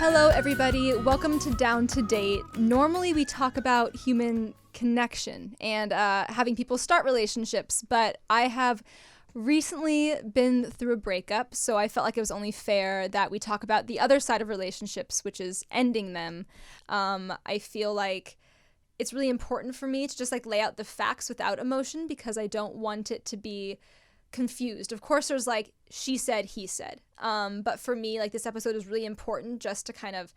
Hello, everybody. Welcome to Down to Date. Normally, we talk about human connection and having people start relationships, but I have recently been through a breakup, so I felt like it was only fair that we talk about the other side of relationships, which is ending them. I feel like it's really important for me to just like lay out the facts without emotion because I don't want it to be confused. Of course, there's like she said, he said. But for me, like this episode is really important just to kind of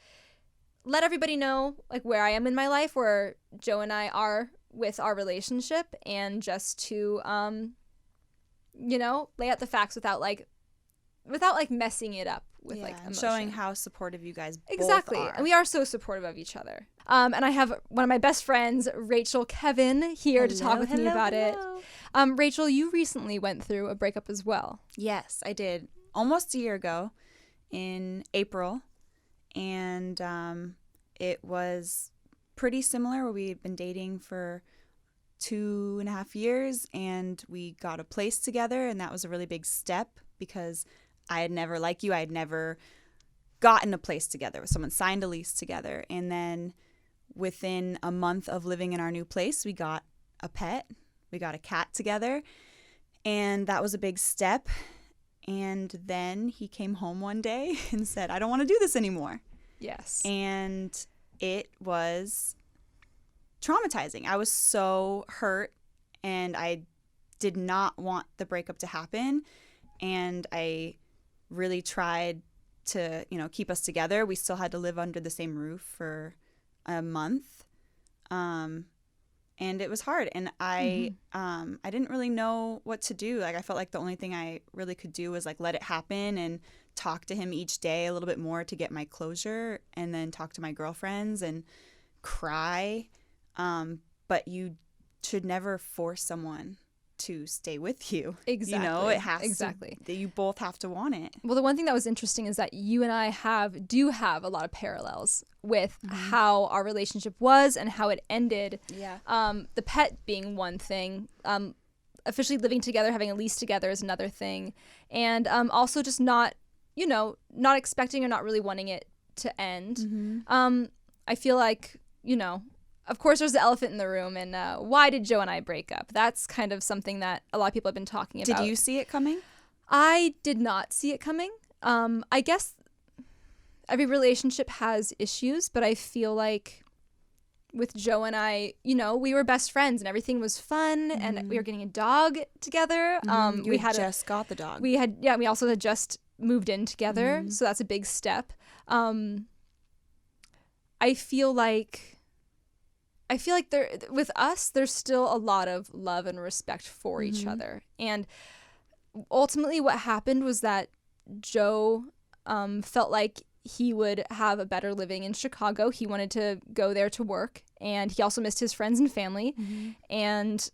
let everybody know like where I am in my life, where Joe and I are with our relationship, and just to lay out the facts without messing it up with like emotion. Showing how supportive you guys both exactly are. And we are so supportive of each other. And I have one of my best friends, Rachael Kevin, here to talk with me about it. Rachael, you recently went through a breakup as well. Yes, I did. Almost a year ago in April. And it was pretty similar, where we had been dating for 2.5 years and we got a place together, and that was a really big step because I had never, like you, I had never gotten a place together with someone, signed a lease together. And then within a month of living in our new place, we got a pet. We got a cat together, and that was a big step. And then he came home one day and said, I don't want to do this anymore. Yes. And it was traumatizing. I was so hurt, and I did not want the breakup to happen. And I really tried to, keep us together. We still had to live under the same roof for a month. And it was hard. And I didn't really know what to do. Like, I felt like the only thing I really could do was like let it happen and talk to him each day a little bit more to get my closure, and then talk to my girlfriends and cry. But you should never force someone to stay with you. Exactly. It has to, you both have to want it. Well, the one thing that was interesting is that you and I do have a lot of parallels with how our relationship was and how it ended. Yeah. The pet being one thing. Officially living together, having a lease together is another thing. And also just not expecting or not really wanting it to end. I feel like, of course, there's the elephant in the room, and why did Joe and I break up? That's kind of something that a lot of people have been talking about. Did you see it coming? I did not see it coming. I guess every relationship has issues, but I feel like with Joe and I, we were best friends and everything was fun, and we were getting a dog together. We had just got the dog. We also had just moved in together, so that's a big step. I feel like there, with us, there's still a lot of love and respect for each other. And ultimately what happened was that Joe felt like he would have a better living in Chicago. He wanted to go there to work, and he also missed his friends and family. And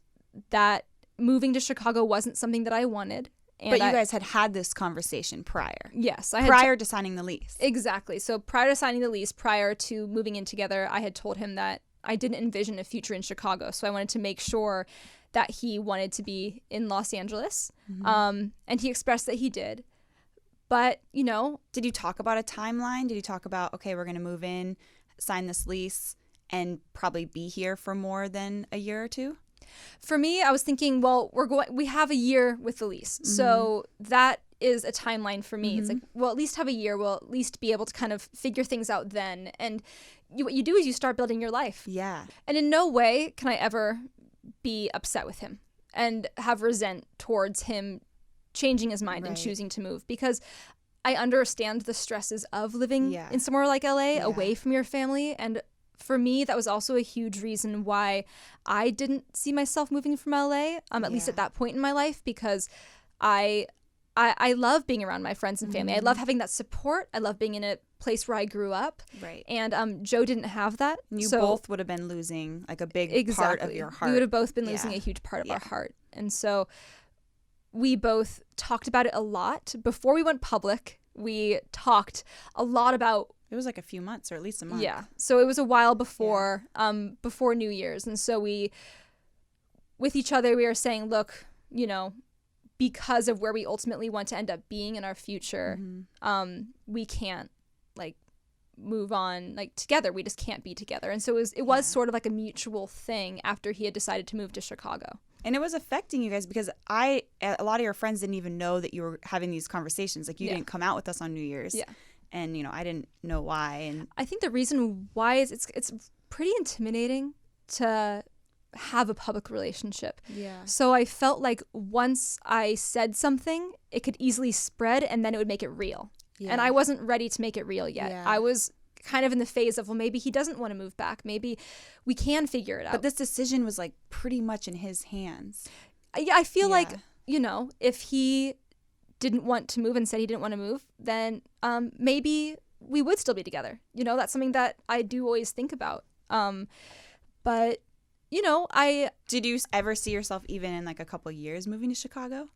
that moving to Chicago wasn't something that I wanted. And but you guys had this conversation prior. Yes. Prior to signing the lease. Exactly. So prior to signing the lease, prior to moving in together, I had told him that I didn't envision a future in Chicago. So I wanted to make sure that he wanted to be in Los Angeles. And he expressed that he did. But, did you talk about a timeline? Did you talk about, okay, we're going to move in, sign this lease, and probably be here for more than a year or two? For me, I was thinking, well, we have a year with the lease. So that is a timeline for me. It's like, we'll at least have a year. We'll at least be able to kind of figure things out then. And what you do is you start building your life. Yeah. And in no way can I ever be upset with him and have resent towards him changing his mind and choosing to move, because I understand the stresses of living in somewhere like LA, away from your family. And for me, that was also a huge reason why I didn't see myself moving from LA, at least at that point in my life, because I love being around my friends and family. I love having that support. I love being in a place where I grew up. Right. And Joe didn't have that. You both would have been losing like a big part of your heart. We would have both been losing a huge part of our heart. And so we both talked about it a lot. Before we went public, we talked a lot about... It was like a few months, or at least a month. Yeah. So it was a while before New Year's. And so with each other, we were saying, look, because of where we ultimately want to end up being in our future, we can't move on like together. We just can't be together. And so it was sort of like a mutual thing after he had decided to move to Chicago. And it was affecting you guys because a lot of your friends didn't even know that you were having these conversations. Like you didn't come out with us on New Year's. Yeah. And, I didn't know why. And I think the reason why is it's pretty intimidating to have a public relationship. Yeah. So I felt like once I said something, it could easily spread and then it would make it real. Yeah. And I wasn't ready to make it real yet. Yeah. I was kind of in the phase of, well, maybe he doesn't want to move back. Maybe we can figure it out. But this decision was like pretty much in his hands. Yeah, I feel like, if he didn't want to move and said he didn't want to move, then maybe we would still be together. That's something that I do always think about. But, Did you ever see yourself even in like a couple years moving to Chicago?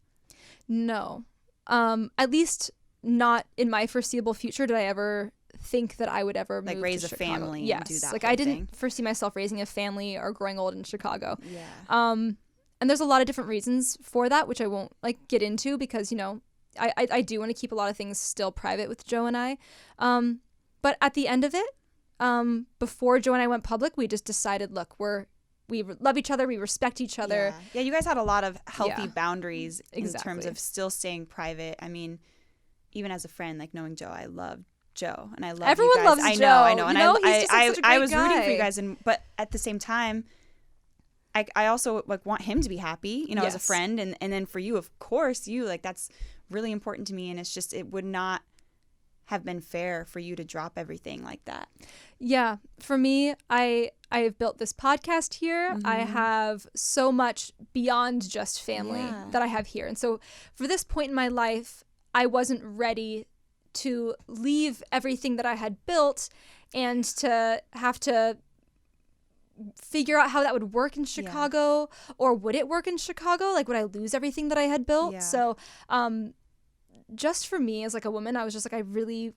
No. At least not in my foreseeable future did I ever think that I would ever move raise to a Chicago. family yes. and do that. Like I didn't foresee myself raising a family or growing old in Chicago. Yeah. And there's a lot of different reasons for that, which I won't get into because, I do want to keep a lot of things still private with Joe and I. But at the end of it, before Joe and I went public, we just decided, look, we love each other, we respect each other. Yeah, you guys had a lot of healthy boundaries in Exactly. terms of still staying private. I mean, even as a friend, like knowing Joe, I love Joe and I love everyone you guys. loves Joe. I know. And he's just such a great I was rooting guy. for you guys, but at the same time, I also want him to be happy, as a friend, and then for you, of course, that's really important to me, and it's just it would not have been fair for you to drop everything like that. Yeah, for me, I have built this podcast here. Mm-hmm. I have so much beyond just family that I have here, and so for this point in my life, I wasn't ready to leave everything that I had built and to have to figure out how that would work in Chicago, or would it work in Chicago? Like, would I lose everything that I had built? Yeah. So, just for me as like a woman, I was just like, I really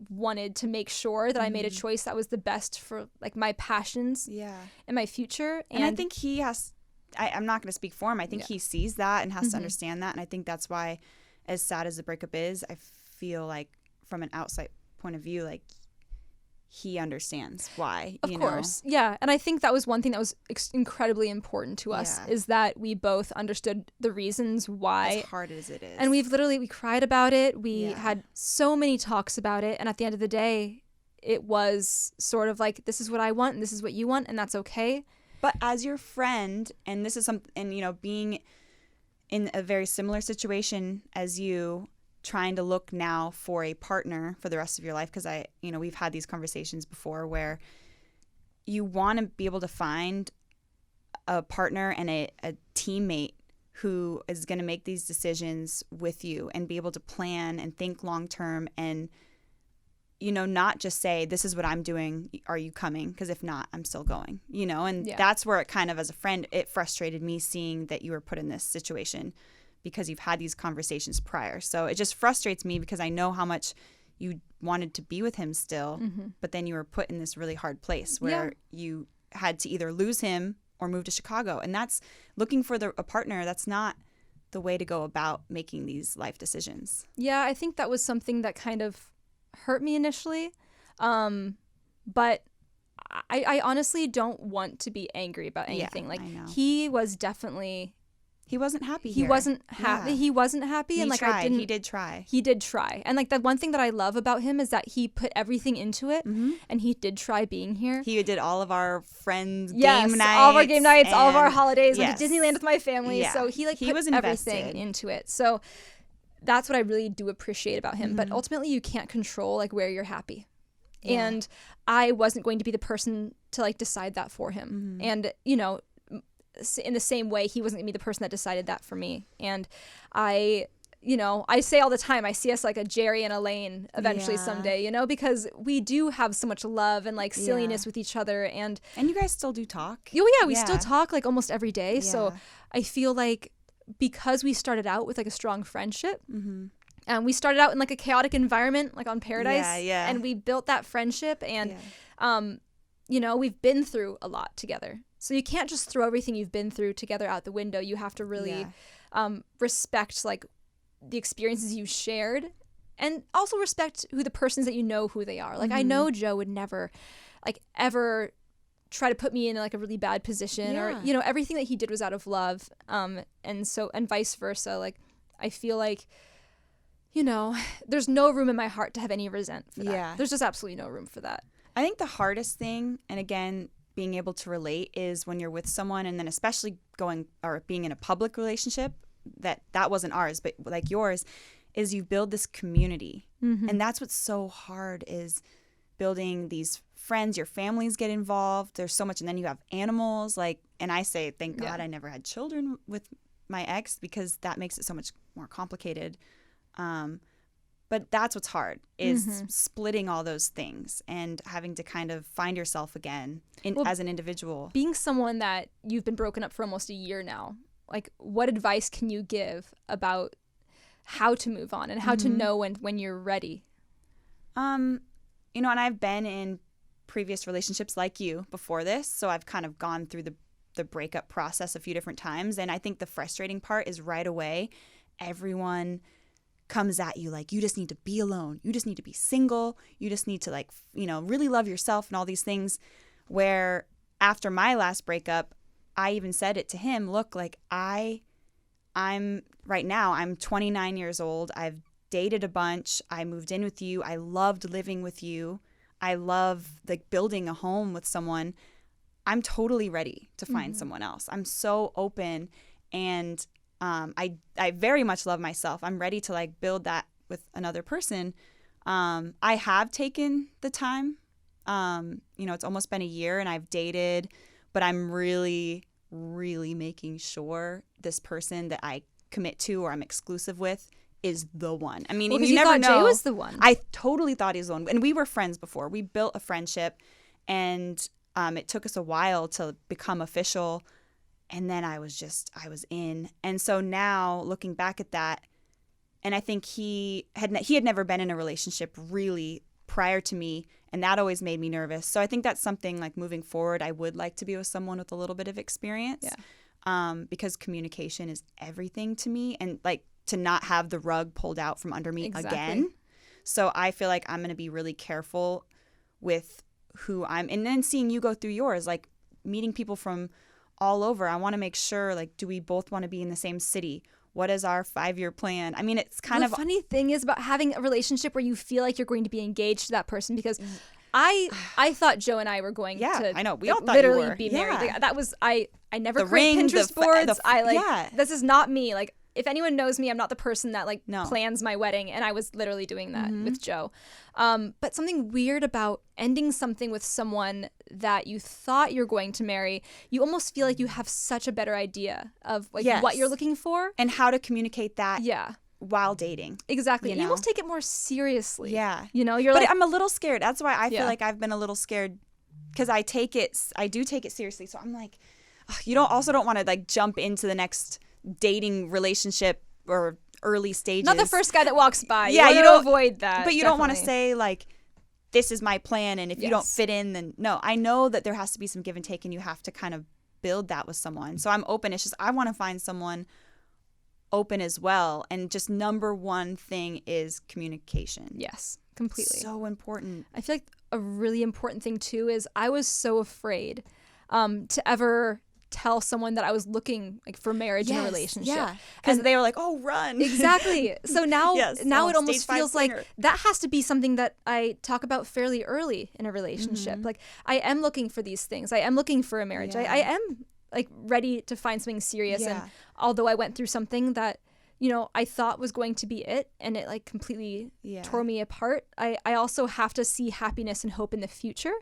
wanted to make sure that I made a choice that was the best for like my passions and my future. And I think he has, I'm not going to speak for him. I think he sees that and has to understand that. And I think that's why, as sad as the breakup is, I feel like from an outside point of view, like he understands why. Of course. Yeah. And I think that was one thing that was incredibly important to us is that we both understood the reasons why. As hard as it is. And we cried about it. We had so many talks about it. And at the end of the day, it was sort of like, this is what I want and this is what you want, and that's okay. But as your friend, and this is something, and being in a very similar situation as you, trying to look now for a partner for the rest of your life, because we've had these conversations before where you want to be able to find a partner and a teammate who is going to make these decisions with you and be able to plan and think long term and not just say, this is what I'm doing, are you coming? Because if not, I'm still going, and that's where it kind of, as a friend, it frustrated me seeing that you were put in this situation because you've had these conversations prior. So it just frustrates me because I know how much you wanted to be with him still, but then you were put in this really hard place where you had to either lose him or move to Chicago. And that's looking for a partner. That's not the way to go about making these life decisions. Yeah, I think that was something that kind of hurt me initially. But I honestly don't want to be angry about anything. He was definitely... He wasn't happy. He wasn't happy. Yeah. He wasn't happy, and He did try. He did try, and the one thing that I love about him is that he put everything into it, and he did try being here. He did all of our friends' game nights. all of our game nights, all of our holidays. Went to Disneyland with my family. Yeah. So he he put was everything into it. So that's what I really do appreciate about him. But ultimately, you can't control where you're happy, and I wasn't going to be the person to decide that for him. And in the same way, he wasn't going to be the person that decided that for me. And I say all the time, I see us like a Jerry and Elaine eventually someday, because we do have so much love and silliness with each other. And you guys still do talk? Oh, yeah. We still talk almost every day. Yeah. So I feel like because we started out with a strong friendship, and we started out in a chaotic environment, on Paradise. And we built that friendship. And, we've been through a lot together. So you can't just throw everything you've been through together out the window. You have to really respect the experiences you shared and also respect who the persons that you know who they are. Like, I know Joe would never, like, ever try to put me in, like, a really bad position or, you know, everything that he did was out of love. And vice versa. Like, I feel like, you know, there's no room in my heart to have any resent for that. Yeah. There's just absolutely no room for that. I think the hardest thing, and again, being able to relate, is when you're with someone, and then especially being in a public relationship, that wasn't ours, but like yours, is you build this community. And that's what's so hard, is building these friends. Your families get involved. There's so much, and then you have animals. Like, and I say, thank God I never had children with my ex, because that makes it so much more complicated. But that's what's hard, is splitting all those things and having to kind of find yourself again as an individual. Being someone that you've been broken up for almost a year now, like, what advice can you give about how to move on and how to know when you're ready? You know, and I've been in previous relationships like you before this, so I've kind of gone through the breakup process a few different times. And I think the frustrating part is right away, everyone comes at you like, you just need to be alone. You just need to be single. You just need to, like, you know, really love yourself and all these things. Where after my last breakup, I even said it to him, look, like, I'm right now, I'm 29 years old. I've dated a bunch. I moved in with you. I loved living with you. I love, like, building a home with someone. I'm totally ready to find someone else. I'm so open, and I very much love myself. I'm ready to, like, build that with another person. I have taken the time. You know, it's almost been a year, and I've dated, but I'm really, really making sure this person that I commit to or I'm exclusive with is the one. I mean, you never know. Jay was the one. I totally thought he was the one. And we were friends before. We built a friendship, and it took us a while to become official. And then I was in. And so now, looking back at that, and I think he had never been in a relationship really prior to me, and that always made me nervous. So I think that's something, like, moving forward, I would like to be with someone with a little bit of experience. Because communication is everything to me, and, like, to not have the rug pulled out from under me again. So I feel like I'm going to be really careful with who and then seeing you go through yours, like, meeting people from all over. I want to make sure, like, do we both want to be in the same city? What is our 5-year plan? I mean, it's kind of... The funny thing is about having a relationship where you feel like you're going to be engaged to that person, because I thought Joe and I were going to... I know. We all thought literally you were. be married. Like, that was... I never the create ring, Pinterest boards. This is not me. Like, if anyone knows me, I'm not the person that, like, plans my wedding, and I was literally doing that with Joe. But something weird about ending something with someone that you thought you're going to marry, you almost feel like you have such a better idea of, like, what you're looking for and how to communicate that while dating. Exactly. You almost take it more seriously. Yeah. You know, you're but like... I'm a little scared. That's why I feel like I've been a little scared, because I do take it seriously. So I'm like, you don't want to, like, jump into the next dating relationship or early stages. Not the first guy that walks by. Yeah, you don't avoid that. But you don't want to say, like, this is my plan, and if you don't fit in, then no. I know that there has to be some give and take, and you have to kind of build that with someone. So I'm open. It's just I want to find someone open as well. And just number one thing is communication. Yes, completely. So important. I feel like a really important thing too is I was so afraid to ever tell someone that I was looking, like, for marriage in a relationship. Yeah, because they were like, oh, run. Exactly. So now it almost feels like swinger. that has to be something that I talk about fairly early in a relationship. Like, I am looking for these things. I am looking for a marriage. I am, like, ready to find something serious. And although I went through something that, you know, I thought was going to be it, and it, like, completely tore me apart, I also have to see happiness and hope in the future.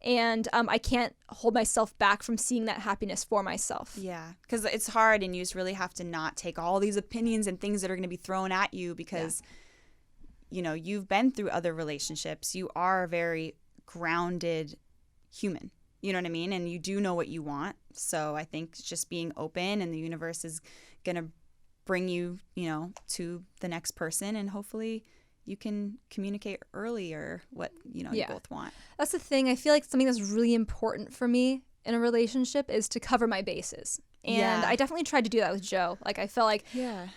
And I can't hold myself back from seeing that happiness for myself. Yeah, because it's hard, and you just really have to not take all these opinions and things that are going to be thrown at you, because, you know, you've been through other relationships. You are a very grounded human. You know what I mean? And you do know what you want. So I think just being open, and the universe is going to bring you, you know, to the next person, and hopefully you can communicate earlier what, you know, you both want. That's the thing. I feel like something that's really important for me in a relationship is to cover my bases. And I definitely tried to do that with Joe. Like, I felt like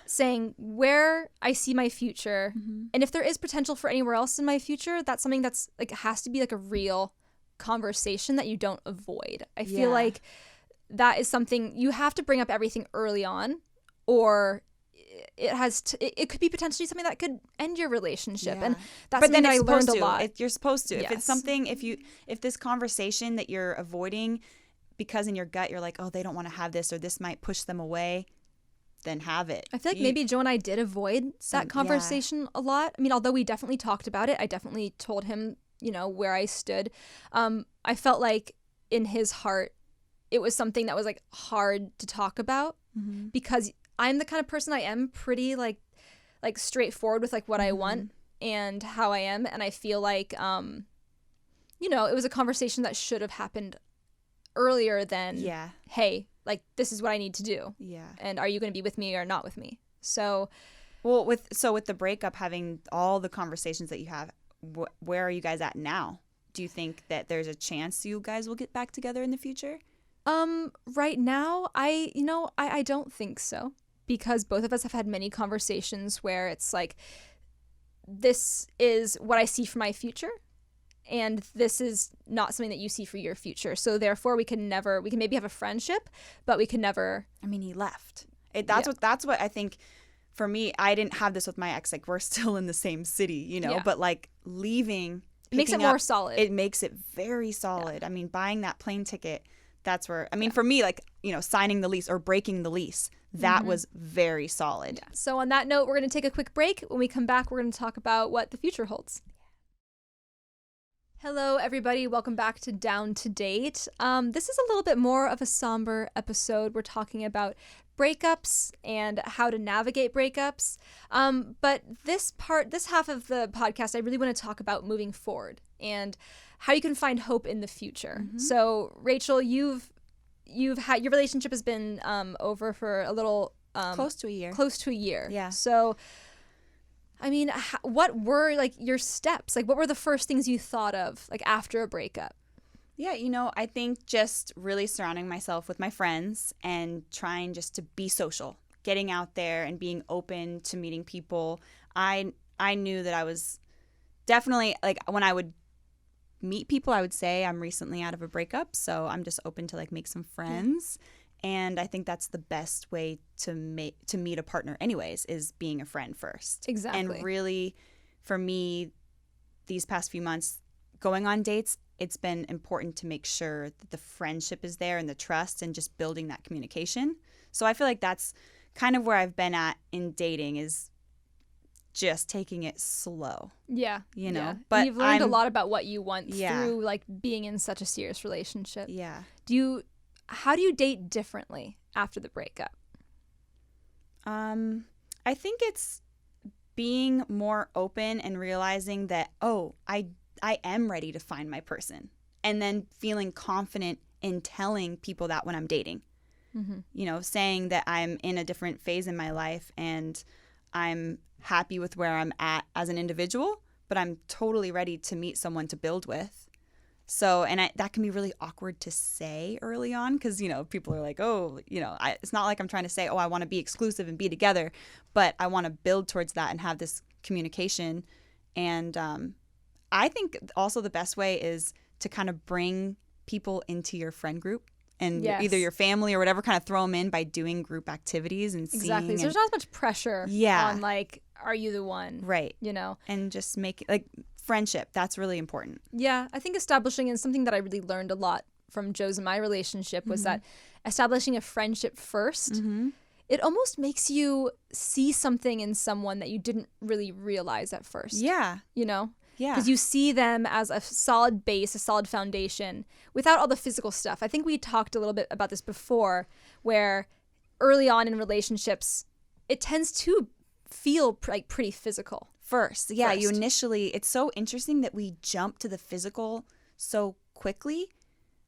saying where I see my future, and if there is potential for anywhere else in my future, that's something that's like has to be like a real conversation that you don't avoid. I feel like that is something you have to bring up everything early on, or it could be potentially something that could end your relationship. And that's something that I learned a lot. You're supposed to. If it's something, if this conversation that you're avoiding because in your gut you're like, oh, they don't want to have this or this might push them away, then have it. I feel like maybe Joe and I did avoid that conversation a lot. I mean, although we definitely talked about it, I definitely told him, you know, where I stood. I felt like in his heart, it was something that was like hard to talk about because I'm the kind of person I am pretty like straightforward with like what I want and how I am. And I feel like, you know, it was a conversation that should have happened earlier than, hey, like this is what I need to do. Yeah. And are you going to be with me or not with me? So, well, with the breakup, having all the conversations that you have, where are you guys at now? Do you think that there's a chance you guys will get back together in the future? Right now, I don't think so, because both of us have had many conversations where it's like, this is what I see for my future, and this is not something that you see for your future. So therefore, we can maybe have a friendship, but we can never. I mean, he left. That's what I think. For me, I didn't have this with my ex. Like, we're still in the same city, you know, but like leaving makes it more solid. It makes it very solid. I mean, buying that plane ticket, that's where, I mean, for me, like, you know, signing the lease or breaking the lease, that was very solid. Yeah. So on that note, we're going to take a quick break. When we come back, we're going to talk about what the future holds. Hello, everybody. Welcome back to Down to Date. This is a little bit more of a somber episode. We're talking about breakups and how to navigate breakups. But this half of the podcast, I really want to talk about moving forward and how you can find hope in the future. So, Rachel, you've had your relationship has been over for a little close to a year. Yeah. So, I mean, what were like your steps? Like, what were the first things you thought of like after a breakup? Yeah, you know, I think just really surrounding myself with my friends and trying just to be social, getting out there and being open to meeting people. I knew that I was definitely, like, when I would meet people, I would say I'm recently out of a breakup, so I'm just open to like make some friends. And I think that's the best way to meet a partner anyways, is being a friend first. Exactly. And really, for me, these past few months, going on dates, it's been important to make sure that the friendship is there and the trust and just building that communication. So I feel like that's kind of where I've been at in dating, is just taking it slow. Yeah. You know, yeah. But you've learned a lot about what you want through like being in such a serious relationship. Yeah. How do you date differently after the breakup? I think it's being more open and realizing that, oh, I am ready to find my person, and then feeling confident in telling people that when I'm dating. You know, saying that I'm in a different phase in my life and I'm happy with where I'm at as an individual, but I'm totally ready to meet someone to build with. So, and that can be really awkward to say early on, because, you know, people are like, oh, you know, it's not like I'm trying to say, oh, I want to be exclusive and be together, but I want to build towards that and have this communication. And I think also the best way is to kind of bring people into your friend group, and either your family or whatever, kind of throw them in by doing group activities and seeing. Exactly. So there's not as much pressure on like, are you the one? Right. You know? And just make like friendship. That's really important. Yeah. I think establishing, and something that I really learned a lot from Joe's and my relationship was that establishing a friendship first, it almost makes you see something in someone that you didn't really realize at first. Yeah. You know? Yeah. Because you see them as a solid base, a solid foundation, without all the physical stuff. I think we talked a little bit about this before, where early on in relationships, it tends to feel like pretty physical. First. You initially, it's so interesting that we jump to the physical so quickly,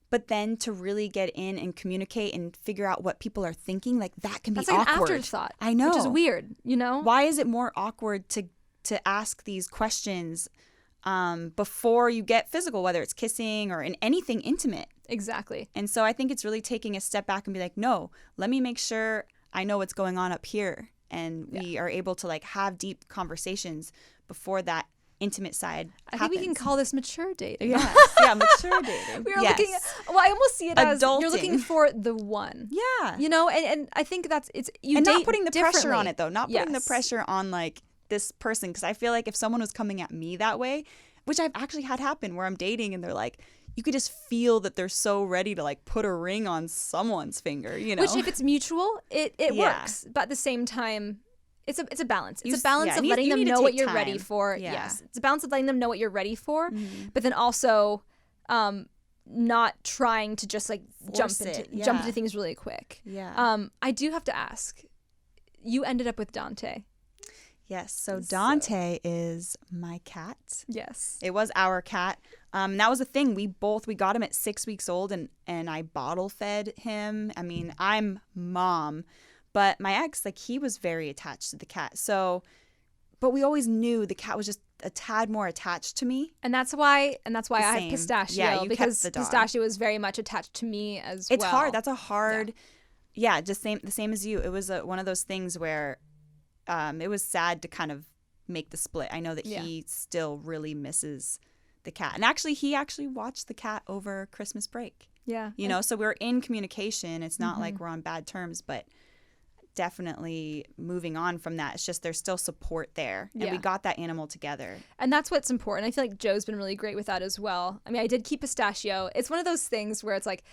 but then to really get in and communicate and figure out what people are thinking, like that can be like awkward. An afterthought. I know. Which is weird, you know? Why is it more awkward to ask these questions before you get physical, whether it's kissing or in anything intimate? Exactly. And so I think it's really taking a step back and be like, no, let me make sure I know what's going on up here. And we are able to like have deep conversations before that intimate side I happens. think we can call this mature dating. Yes. Yeah, mature dating. We are looking at, well, I almost see it as Adulting. you're looking for the one. Yeah. You know, and I think it's you and date not putting the pressure on differently. it though. Not putting the pressure on like this person, because I feel like if someone was coming at me that way, which I've actually had happen where I'm dating and they're like, you could just feel that they're so ready to like put a ring on someone's finger, you know. Which if it's mutual, it works. But at the same time, it's a balance. It's a balance of letting them know what you're ready for. Yeah. Yes. It's a balance of letting them know what you're ready for, but then also not trying to just like jump into things really quick. Yeah. I do have to ask, you ended up with Dante. Yes. So Dante is my cat. Yes. It was our cat. That was the thing. We got him at 6 weeks old and I bottle fed him. I mean, I'm mom, but my ex, like, he was very attached to the cat. So, but we always knew the cat was just a tad more attached to me. And that's why I have Pistachio. Yeah, you because kept the dog. Pistachio is very much attached to me as It's well. hard. That's a hard, just the same as you. It was one of those things where it was sad to kind of make the split. I know that he still really misses the cat. And actually, he watched the cat over Christmas break. Yeah. You know, so we're in communication. It's not like we're on bad terms, but definitely moving on from that. It's just there's still support there. And we got that animal together. And that's what's important. I feel like Joe's been really great with that as well. I mean, I did keep Pistachio. It's one of those things where it's like,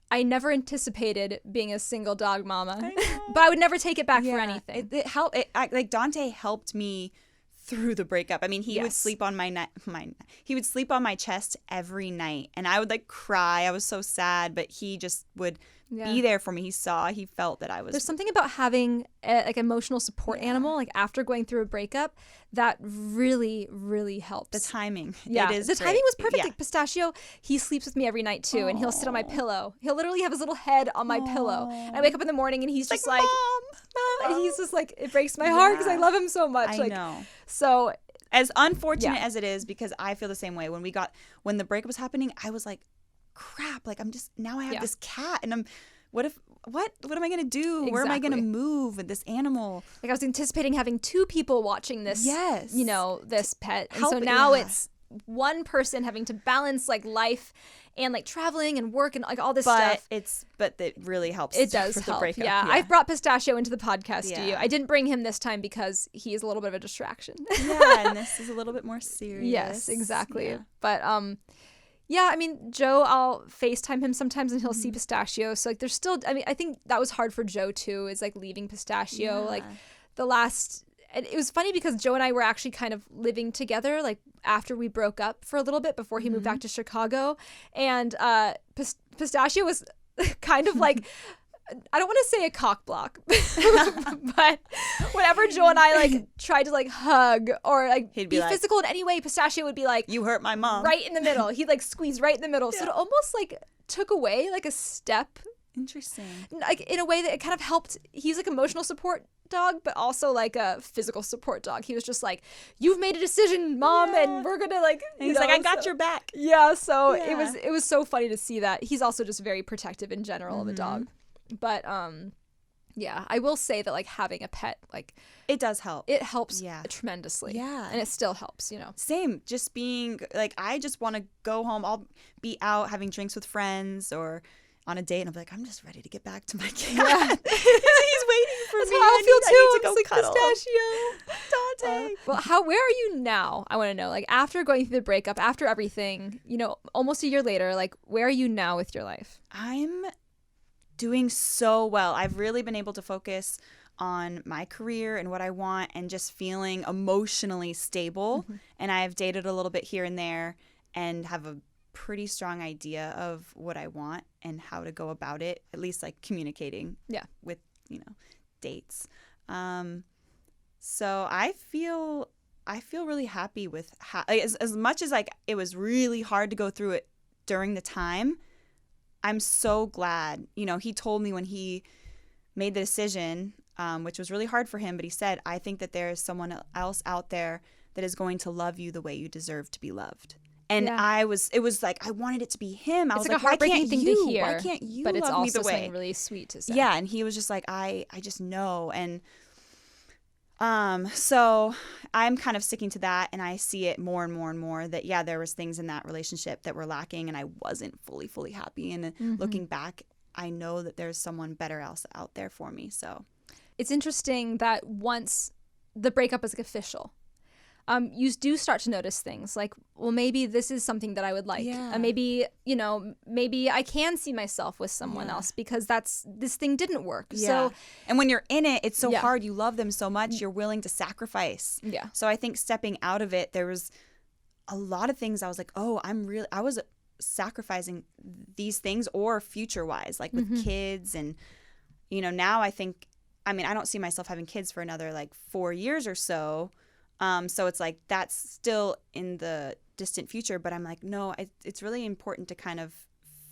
I never anticipated being a single dog mama, but I would never take it back for anything. It helped. Like Dante helped me through the breakup. I mean, he would sleep on he would sleep on my chest every night, and I would like cry. I was so sad, but he just would be there for me. He felt that I was. There's something about having like emotional support animal, like after going through a breakup, that really, really helps. The timing. Yeah. It is the timing was perfect. Yeah. Like Pistachio, he sleeps with me every night too, and he'll sit on my pillow. He'll literally have his little head on my pillow. And I wake up in the morning and he's just like Mom. And he's just like, it breaks my heart because I love him so much. I know. So as unfortunate as it is, because I feel the same way. When the breakup was happening, I was like, crap, like now I have this cat, and what am I gonna do? Exactly. Where am I gonna move with this animal? Like I was anticipating having 2 people watching this, you know, this pet. And so now it's one person having to balance like life and like traveling and work and like all this stuff. But it really helps. It does for help. the breakup. Yeah. I've brought Pistachio into the podcast studio. I didn't bring him this time because he is a little bit of a distraction. Yeah, and this is a little bit more serious. Yes, exactly. Yeah. But yeah, I mean, Joe, I'll FaceTime him sometimes and he'll see Pistachio. So like there's still, I mean, I think that was hard for Joe too, is like leaving Pistachio. Like and it was funny because Joe and I were actually kind of living together like after we broke up for a little bit before he moved back to Chicago. And Pistachio was kind of like, I don't want to say a cock block, but whenever Joe and I like tried to like hug or like be physical in any way, Pistachio would be like, "You hurt my mom." Right in the middle. He'd like squeeze right in the middle. So it almost like took away like a step. Interesting. Like in a way that it kind of helped. He's like emotional support dog, but also like a physical support dog. He was just like, "You've made a decision, Mom, and we're gonna like." And he's like, "I got your back." Yeah. So it was so funny to see that. He's also just very protective in general of a dog. But yeah, I will say that like having a pet, like it does help. It helps tremendously. Yeah. And it still helps, you know. Same. Just being like, I just want to go home. I'll be out having drinks with friends or on a date, and I'm like, I'm just ready to get back to my cat. Yeah. He's waiting for That's me. How I feel too. I need to go like cuddle. Pistachio. Well, where are you now? I want to know. Like after going through the breakup, after everything, you know, almost a year later, like where are you now with your life? I'm doing so well. I've really been able to focus on my career and what I want and just feeling emotionally stable. And I've dated a little bit here and there and have a pretty strong idea of what I want and how to go about it, at least like communicating with, you know, dates. So I feel really happy with how, as much as like it was really hard to go through it during the time, I'm so glad. You know, he told me when he made the decision, which was really hard for him, but he said, I think that there is someone else out there that is going to love you the way you deserve to be loved. And it was like, I wanted it to be him. I was like a why heartbreaking can't thing you? to hear. Why can't you but it's love me also the way? something really sweet to say. Yeah. And he was just like, I just know. And so I'm kind of sticking to that, and I see it more and more and more that, there was things in that relationship that were lacking, and I wasn't fully happy. And looking back, I know that there's someone better else out there for me. So it's interesting that once the breakup is like official, you do start to notice things like, well, maybe this is something that I would like. Maybe, maybe I can see myself with someone else because this thing didn't work. Yeah. So, and when you're in it, it's so hard. You love them so much. You're willing to sacrifice. Yeah. So I think stepping out of it, there was a lot of things I was like, oh, I was sacrificing these things, or future wise, like with kids. And, now I think, I don't see myself having kids for another like 4 years or so. So it's like, that's still in the distant future, but I'm like, no, it's really important to kind of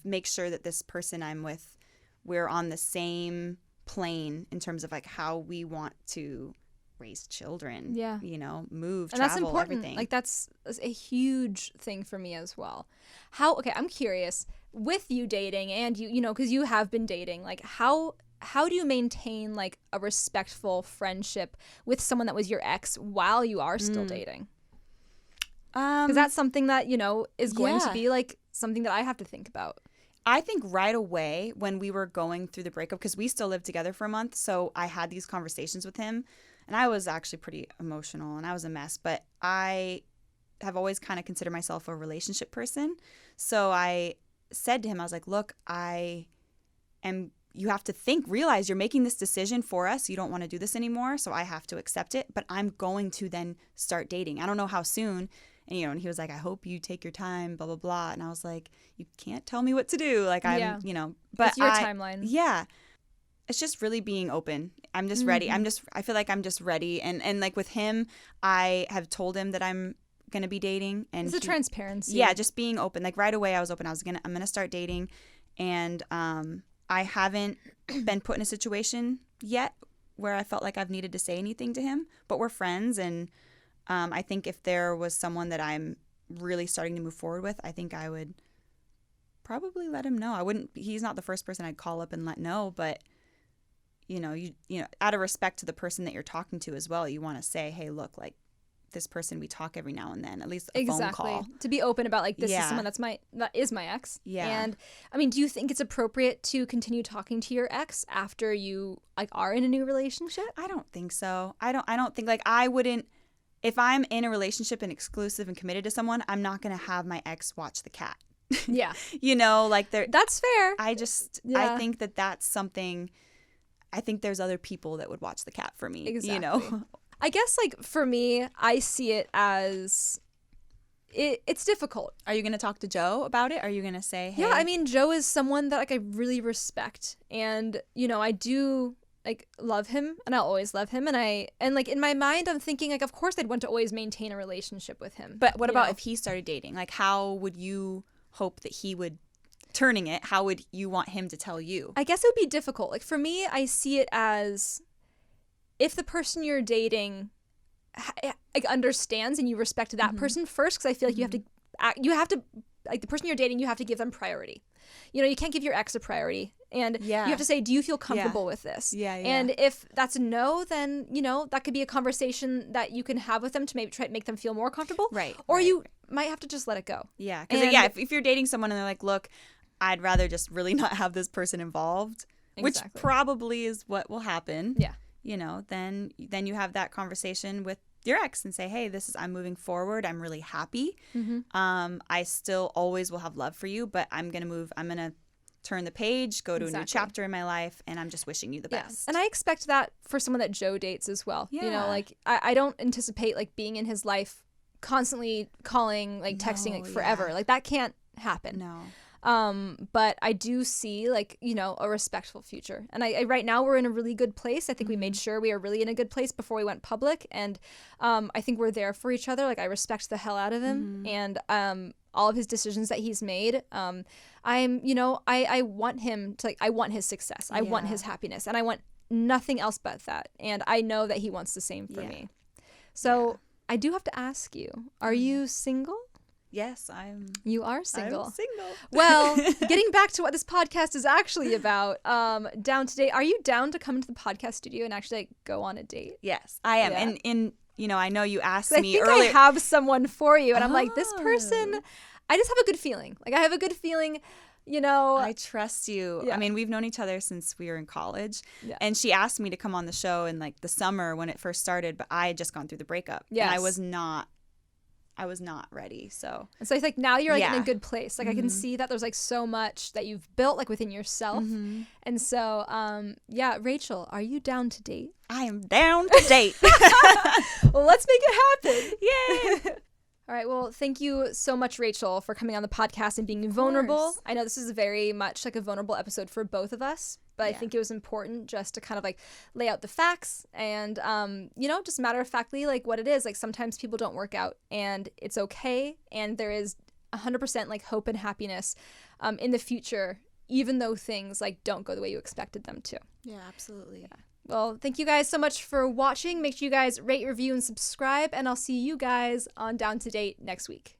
make sure that this person I'm with, we're on the same plane in terms of like how we want to raise children, move, and travel, that's important. everything. Like that's a huge thing for me as well. Okay, I'm curious with you dating and because you have been dating, like how do you maintain like a respectful friendship with someone that was your ex while you are still dating? Because that's something that, is going to be like something that I have to think about. I think right away when we were going through the breakup, because we still lived together for a month, so I had these conversations with him, and I was actually pretty emotional and I was a mess, but I have always kind of considered myself a relationship person. So I said to him, I was like, look, you have to realize you're making this decision for us. You don't want to do this anymore. So I have to accept it, but I'm going to then start dating. I don't know how soon. And, and he was like, I hope you take your time, blah, blah, blah. And I was like, you can't tell me what to do. Like but it's your timeline. Yeah. It's just really being open. I'm just ready. I feel like I'm just ready. And like with him, I have told him that I'm going to be dating. And it's a transparency. Yeah. Just being open. Like right away I was open. I'm going to start dating. And, I haven't been put in a situation yet where I felt like I've needed to say anything to him, but we're friends. And I think if there was someone that I'm really starting to move forward with, I think I would probably let him know. He's not the first person I'd call up and let know, but out of respect to the person that you're talking to as well, you want to say, hey, look, like this person, we talk every now and then, at least a phone call. To be open about like, this is someone that is my ex. Yeah. And do you think it's appropriate to continue talking to your ex after you like are in a new relationship? I don't think so. I don't think, like, I wouldn't, if I'm in a relationship and exclusive and committed to someone, I'm not going to have my ex watch the cat. Yeah. That's fair. I think that's something, I think there's other people that would watch the cat for me. Exactly. I guess, like, for me, I see it as it's difficult. Are you going to talk to Joe about it? Are you going to say, hey? Yeah, Joe is someone that, like, I really respect. And, I do, like, love him, and I'll always love him. And like, in my mind, I'm thinking, like, of course I'd want to always maintain a relationship with him. But what about if he started dating? Like, how would you hope that he would, turning it, how would you want him to tell you? I guess it would be difficult. Like, for me, I see it as, if the person you're dating like understands and you respect that person first, because I feel like you have to like the person you're dating, you have to give them priority. You can't give your ex a priority, and you have to say, do you feel comfortable with this? Yeah. And if that's a no, then that could be a conversation that you can have with them to maybe try to make them feel more comfortable, right? Or you might have to just let it go. Yeah, because if you're dating someone and they're like, look, I'd rather just really not have this person involved, which probably is what will happen. Yeah. Then you have that conversation with your ex and say, hey, I'm moving forward. I'm really happy. I still always will have love for you, but I'm going to turn the page, go to a new chapter in my life, and I'm just wishing you the best. And I expect that for someone that Joe dates as well. Yeah. Like, I don't anticipate like being in his life constantly calling, like texting like forever. Like, that can't happen. No. But I do see like, a respectful future. And I right now we're in a really good place. I think we made sure we are really in a good place before we went public. And I think we're there for each other. Like, I respect the hell out of him and all of his decisions that he's made. I want him to, like, I want his success. I want his happiness, and I want nothing else but that. And I know that he wants the same for me. So I do have to ask you, are you single? Yes, You are single. I'm single. Well, getting back to what this podcast is actually about, Down to Date. Are you down to come into the podcast studio and actually like go on a date? Yes, I am. Yeah. And you know, I know you asked I me think earlier. I have someone for you, and I'm like, this person, I just have a good feeling. Like, I have a good feeling, you know. I trust you. Yeah. I mean, we've known each other since we were in college. Yeah. And she asked me to come on the show in like the summer when it first started, but I had just gone through the breakup. Yes. And I was not ready. So And so it's like now you're like in Yeah. a good place. Like I can see that there's like so much that you've built like within yourself. And so yeah, Rachel, are you down to date? I am down to date. Well, let's make it happen. Yay. All right. Well, thank you so much, Rachel, for coming on the podcast and being vulnerable. course. I know this is very much like a vulnerable episode for both of us, but I Yeah. think it was important just to kind of like lay out the facts and, you know, just matter of factly like what it is. Like sometimes people don't work out and it's okay. And there is 100% like hope and happiness in the future, even though things like don't go the way you expected them to. Yeah, absolutely. Well, thank you guys so much for watching. Make sure you guys rate, review, and subscribe, and I'll see you guys on Down to Date next week.